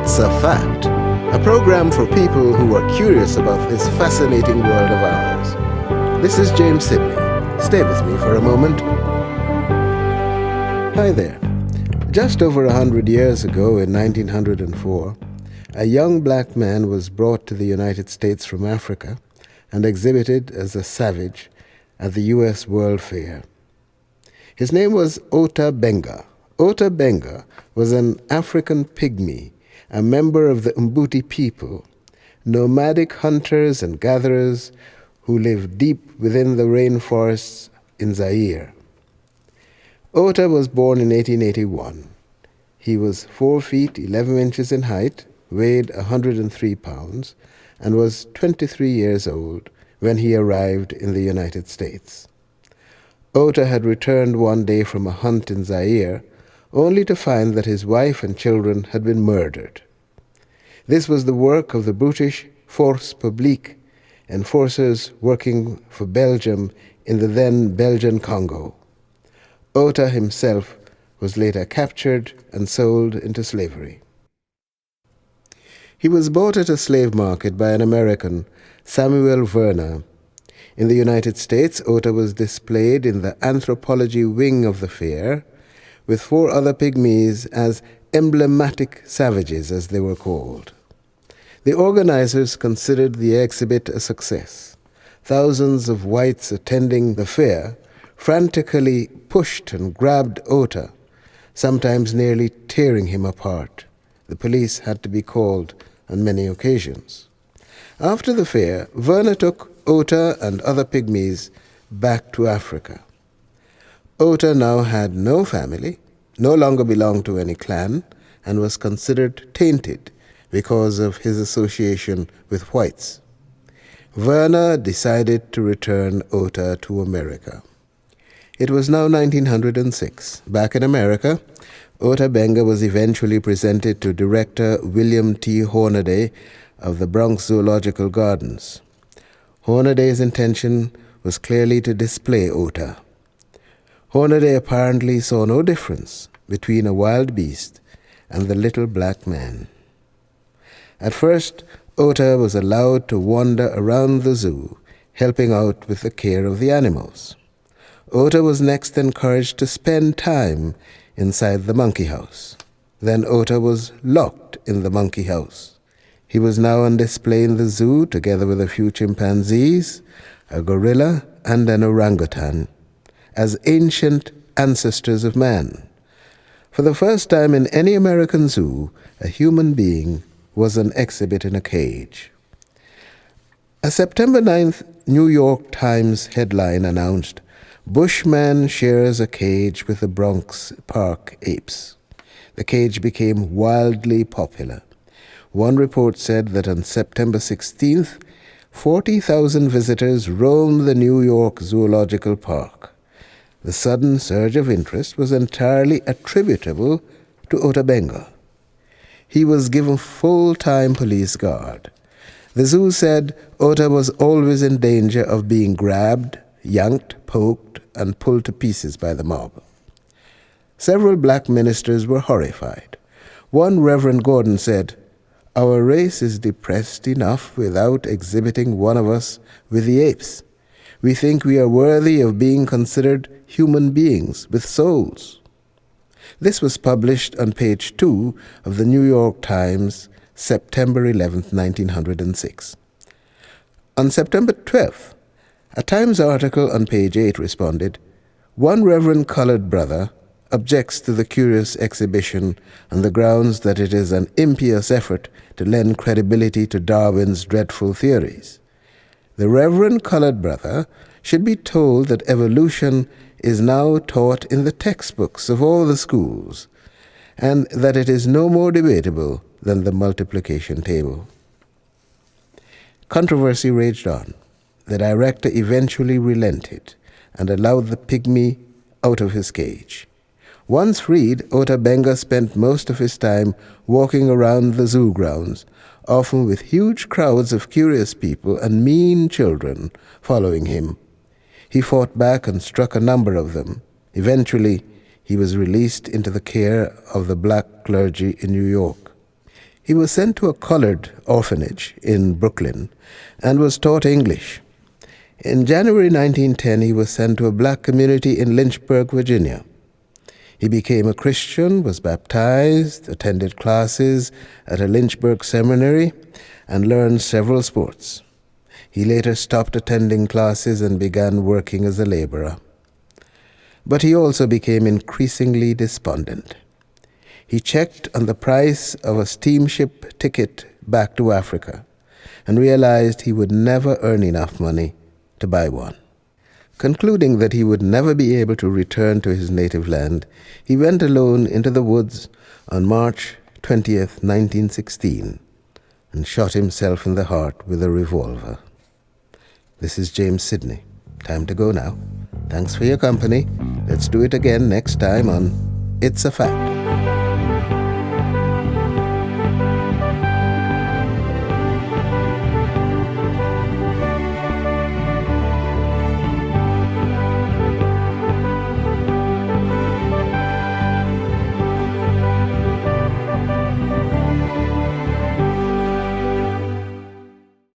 It's a Fact, a program for people who are curious about this fascinating world of ours. This is James Sydney. Stay with me for a moment. Hi there. Just over 100 years ago, in 1904, a young black man was brought to the United States from Africa and exhibited as a savage at the U.S. World Fair. His name was Ota Benga. Ota Benga was an African pygmy, a member of the Mbuti people, nomadic hunters and gatherers who lived deep within the rainforests in Zaire. Ota was born in 1881. He was 4 feet 11 inches in height, weighed 103 pounds, and was 23 years old when he arrived in the United States. Ota had returned one day from a hunt in Zaire, only to find that his wife and children had been murdered. This was the work of the British Force Publique, enforcers working for Belgium in the then Belgian Congo. Ota himself was later captured and sold into slavery. He was bought at a slave market by an American, Samuel Verner. In the United States, Ota was displayed in the anthropology wing of the fair, with 4 other pygmies as emblematic savages, as they were called. The organizers considered the exhibit a success. Thousands of whites attending the fair frantically pushed and grabbed Ota, sometimes nearly tearing him apart. The police had to be called on many occasions. After the fair, Verner took Ota and other pygmies back to Africa. Ota now had no family, no longer belonged to any clan, and was considered tainted because of his association with whites. Verner decided to return Ota to America. It was now 1906. Back in America, Ota Benga was eventually presented to director William T. Hornaday of the Bronx Zoological Gardens. Hornaday's intention was clearly to display Ota. Hornaday apparently saw no difference between a wild beast and the little black man. At first, Ota was allowed to wander around the zoo, helping out with the care of the animals. Ota was next encouraged to spend time inside the monkey house. Then Ota was locked in the monkey house. He was now on display in the zoo together with a few chimpanzees, a gorilla, and an orangutan, as ancient ancestors of man. For the first time in any American zoo, a human being was on exhibit in a cage. A September 9th New York Times headline announced, "Bushman shares a cage with the Bronx Park apes." The cage became wildly popular. One report said that on September 16th, 40,000 visitors roamed the New York Zoological Park. The sudden surge of interest was entirely attributable to Ota Benga. He was given full-time police guard. The zoo said Ota was always in danger of being grabbed, yanked, poked, and pulled to pieces by the mob. Several black ministers were horrified. One Reverend Gordon said, "Our race is depressed enough without exhibiting one of us with the apes. We think we are worthy of being considered human beings with souls." This was published on page 2 of the New York Times, September 11, 1906. On September 12th, a Times article on page 8 responded, "One Reverend colored brother objects to the curious exhibition on the grounds that it is an impious effort to lend credibility to Darwin's dreadful theories. The Reverend colored brother should be told that evolution is now taught in the textbooks of all the schools, and that it is no more debatable than the multiplication table." Controversy raged on. The director eventually relented and allowed the pygmy out of his cage. Once freed, Ota Benga spent most of his time walking around the zoo grounds, often with huge crowds of curious people and mean children following him. He fought back and struck a number of them. Eventually, he was released into the care of the black clergy in New York. He was sent to a colored orphanage in Brooklyn and was taught English. In January 1910, he was sent to a black community in Lynchburg, Virginia. He became a Christian, was baptized, attended classes at a Lynchburg seminary, and learned several sports. He later stopped attending classes and began working as a laborer. But he also became increasingly despondent. He checked on the price of a steamship ticket back to Africa and realized he would never earn enough money to buy one. Concluding that he would never be able to return to his native land, he went alone into the woods on March 20th, 1916, and shot himself in the heart with a revolver. This is James Sydney. Time to go now. Thanks for your company. Let's do it again next time on It's a Fact.